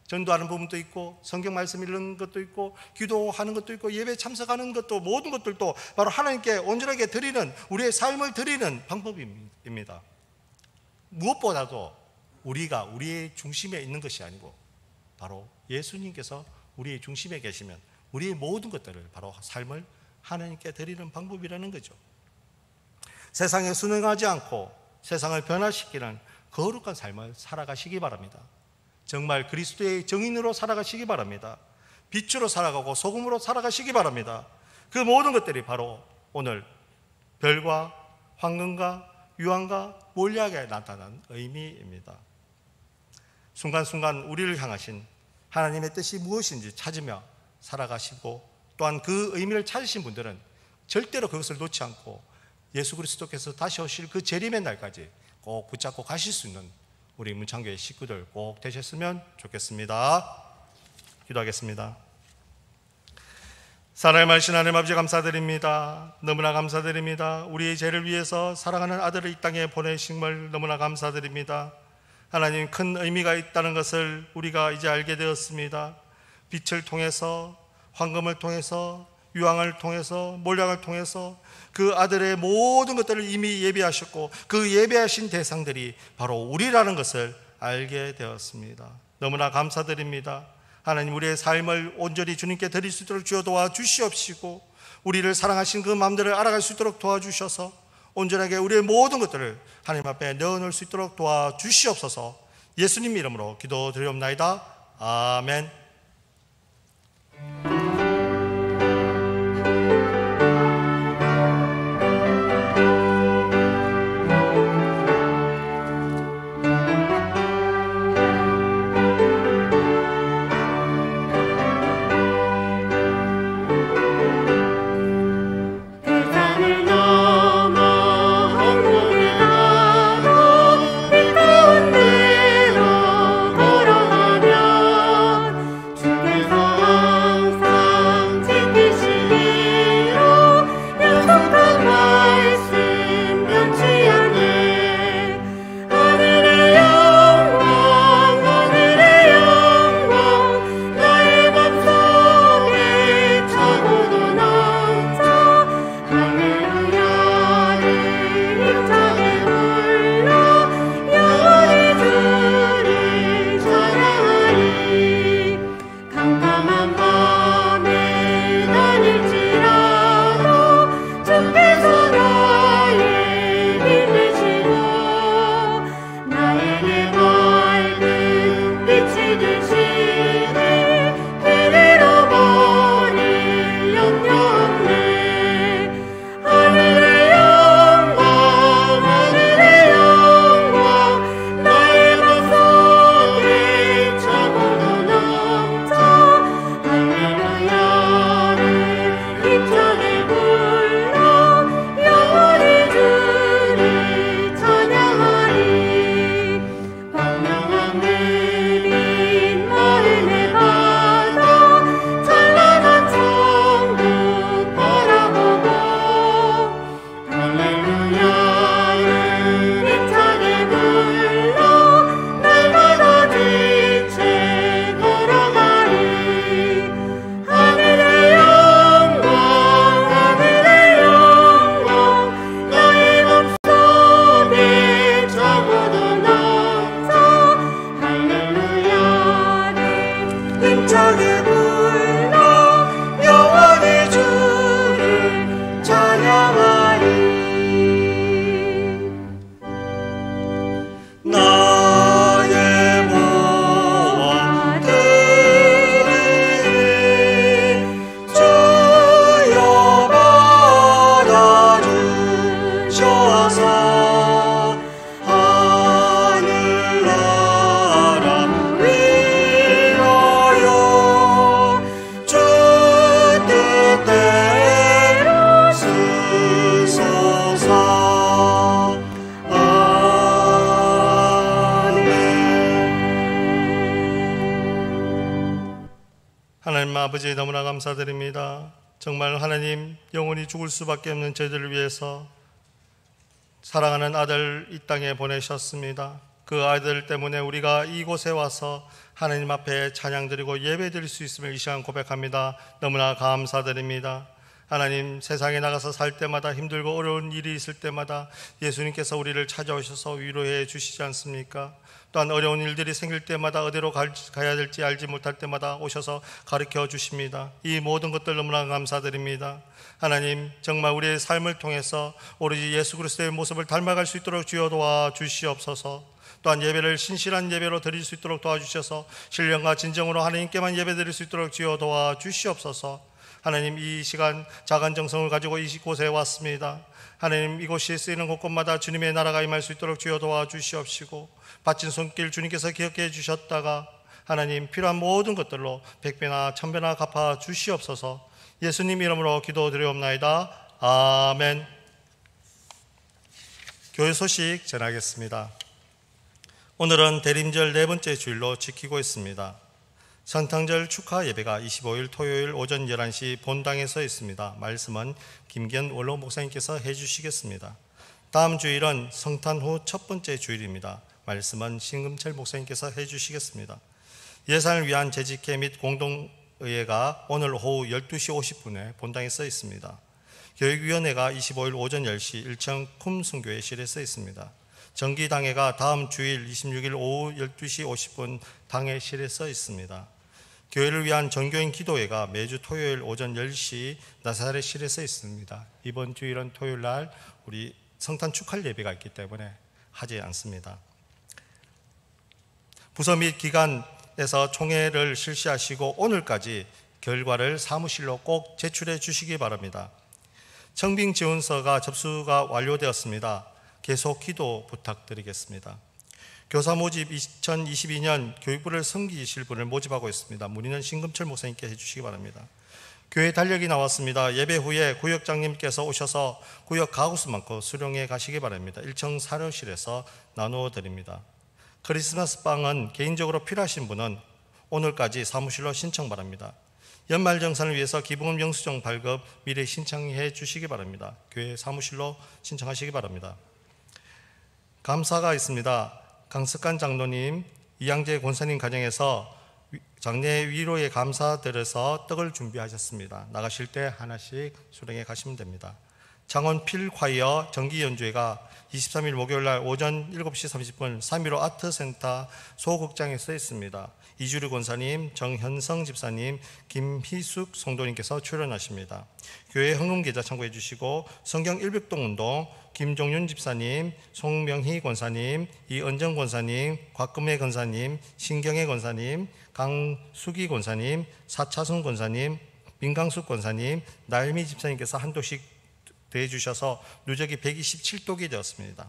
전도하는 부분도 있고 성경 말씀 읽는 것도 있고 기도하는 것도 있고 예배 참석하는 것도 모든 것들도 바로 하나님께 온전하게 드리는 우리의 삶을 드리는 방법입니다. 무엇보다도 우리가 우리의 중심에 있는 것이 아니고 바로 예수님께서 우리의 중심에 계시면 우리의 모든 것들을 바로 삶을 하나님께 드리는 방법이라는 거죠. 세상에 순응하지 않고 세상을 변화시키는 거룩한 삶을 살아가시기 바랍니다. 정말 그리스도의 정인으로 살아가시기 바랍니다. 빛으로 살아가고 소금으로 살아가시기 바랍니다. 그 모든 것들이 바로 오늘 별과 황금과 유황과 몰약에 나타난 의미입니다. 순간순간 우리를 향하신 하나님의 뜻이 무엇인지 찾으며 살아가시고 또한 그 의미를 찾으신 분들은 절대로 그것을 놓지 않고 예수 그리스도께서 다시 오실 그 재림의 날까지 꼭 붙잡고 가실 수 있는 우리 문창교회 식구들 꼭 되셨으면 좋겠습니다. 기도하겠습니다. 살아계신 하나님 아버지 감사드립니다. 너무나 감사드립니다. 우리의 죄를 위해서 사랑하는 아들을 이 땅에 보내신 걸 너무나 감사드립니다. 하나님, 큰 의미가 있다는 것을 우리가 이제 알게 되었습니다. 빛을 통해서, 황금을 통해서, 유황을 통해서, 몰약을 통해서 그 아들의 모든 것들을 이미 예비하셨고 그 예비하신 대상들이 바로 우리라는 것을 알게 되었습니다. 너무나 감사드립니다. 하나님, 우리의 삶을 온전히 주님께 드릴 수 있도록 주여 도와주시옵시고 우리를 사랑하신 그 마음들을 알아갈 수 있도록 도와주셔서 온전하게 우리의 모든 것들을 하나님 앞에 넣어놓을 수 있도록 도와주시옵소서. 예수님 이름으로 기도드리옵나이다. 아멘. 아버지 너무나 감사드립니다. 정말 하나님, 영원히 죽을 수밖에 없는 저희들을 위해서 사랑하는 아들 이 땅에 보내셨습니다. 그 아들 때문에 우리가 이곳에 와서 하나님 앞에 찬양드리고 예배드릴 수 있음을 이 시간 고백합니다. 너무나 감사드립니다. 하나님, 세상에 나가서 살 때마다 힘들고 어려운 일이 있을 때마다 예수님께서 우리를 찾아오셔서 위로해 주시지 않습니까? 또한 어려운 일들이 생길 때마다 어디로 가야 될지 알지 못할 때마다 오셔서 가르쳐 주십니다. 이 모든 것들 너무나 감사드립니다. 하나님, 정말 우리의 삶을 통해서 오로지 예수 그리스도의 모습을 닮아갈 수 있도록 주여 도와 주시옵소서. 또한 예배를 신실한 예배로 드릴 수 있도록 도와주셔서 신령과 진정으로 하나님께만 예배드릴 수 있도록 주여 도와 주시옵소서. 하나님, 이 시간 자간 정성을 가지고 이곳에 왔습니다. 하나님, 이곳이 쓰이는 곳곳마다 주님의 나라가 임할 수 있도록 주여 도와 주시옵시고, 바친 손길 주님께서 기억해 주셨다가 하나님, 필요한 모든 것들로 100배나 1000배나 갚아 주시옵소서. 예수님 이름으로 기도드리옵나이다. 아멘. 교회 소식 전하겠습니다. 오늘은 대림절 네 번째 주일로 지키고 있습니다. 성탄절 축하 예배가 25일 토요일 오전 11시 본당에서 있습니다. 말씀은 김기현 원로 목사님께서 해주시겠습니다. 다음 주일은 성탄 후 첫 번째 주일입니다. 말씀은 신금철 목사님께서 해주시겠습니다. 예산을 위한 재직회 및 공동의회가 오늘 오후 12시 50분에 본당에 써 있습니다. 교육위원회가 25일 오전 10시 일청 쿰순교회실에 써 있습니다. 정기당회가 다음 주일 26일 오후 12시 50분 당회실에 써 있습니다. 교회를 위한 전교인 기도회가 매주 토요일 오전 10시 나사렛실에 써 있습니다. 이번 주일은 토요일 날 우리 성탄 축할 예배가 있기 때문에 하지 않습니다. 부서 및 기관에서 총회를 실시하시고 오늘까지 결과를 사무실로 꼭 제출해 주시기 바랍니다. 청빙 지원서가 접수가 완료되었습니다. 계속 기도 부탁드리겠습니다. 교사 모집 2022년 교육부를 섬기실 분을 모집하고 있습니다. 문의는 신금철 목사님께 해주시기 바랍니다. 교회 달력이 나왔습니다. 예배 후에 구역장님께서 오셔서 구역 가구수만큼 수령해 가시기 바랍니다. 1층 사료실에서 나누어 드립니다. 크리스마스 빵은 개인적으로 필요하신 분은 오늘까지 사무실로 신청 바랍니다. 연말정산을 위해서 기부금 영수증 발급 미리 신청해 주시기 바랍니다. 교회 사무실로 신청하시기 바랍니다. 감사가 있습니다. 강석관 장로님, 이양재 권사님 가정에서 장례 위로에 감사드려서 떡을 준비하셨습니다. 나가실 때 하나씩 수령해 가시면 됩니다. 창원 필콰이어 정기연주회가 23일 목요일날 오전 7시 30분 315 아트센터 소극장에 써 있습니다. 이주리 권사님, 정현성 집사님, 김희숙 성도님께서 출연하십니다. 교회 헌금계좌 참고해 주시고 성경 일백동운동 김종윤 집사님, 송명희 권사님, 이은정 권사님, 곽금혜 권사님, 신경혜 권사님, 강수기 권사님, 사차순 권사님, 민강숙 권사님, 나일미 집사님께서 한도씩 대해주셔서 누적이 127독이 되었습니다.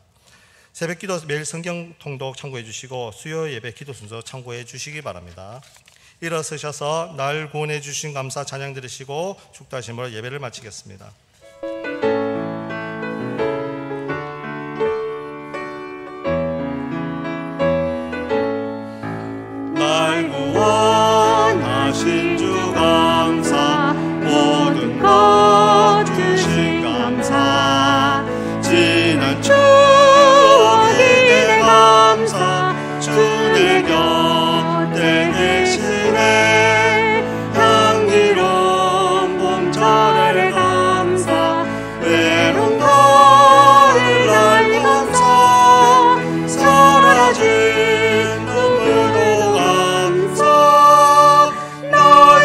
새벽기도 매일 성경 통독 참고해 주시고 수요 예배 기도 순서 참고해 주시기 바랍니다. 일어서셔서 날 구원해 주신 감사 찬양 드리시고 축도하심으로 예배를 마치겠습니다. 날 구원하신 주 감사, 모든 것 주신 감사, 지난 추억에 감사, 주 내 곁에 계시네. 향기로운 봄철에 감사, 외로운 가을날 감사, 사라진 눈물도 감사, 날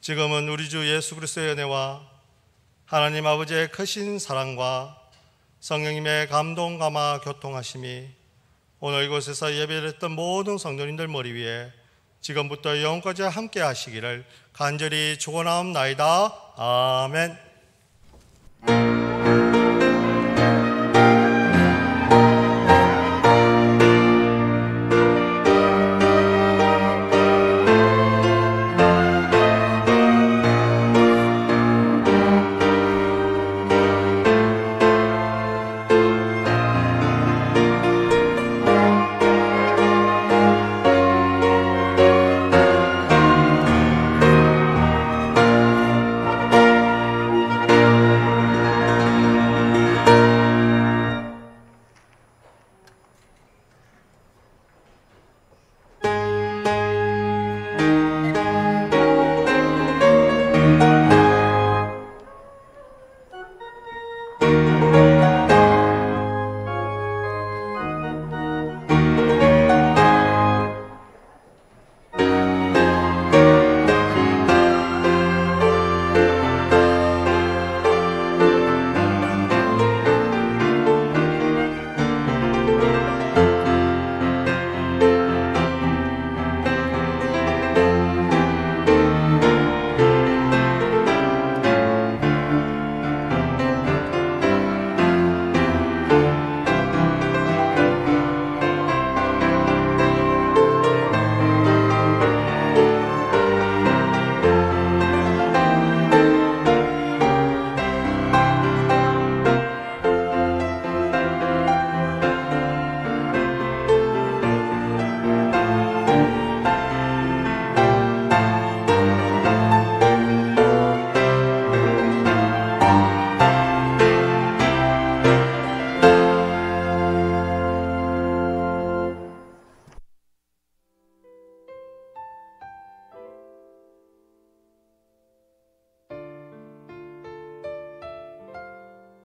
지금은 우리 주 예수 그리스도의 은혜와 하나님 아버지의 크신 사랑과 성령님의 감동 감화 교통하심이 오늘 이곳에서 예배드렸던 모든 성도님들 머리 위에 지금부터 영원까지 함께 하시기를 간절히 축원하옵나이다. 아멘.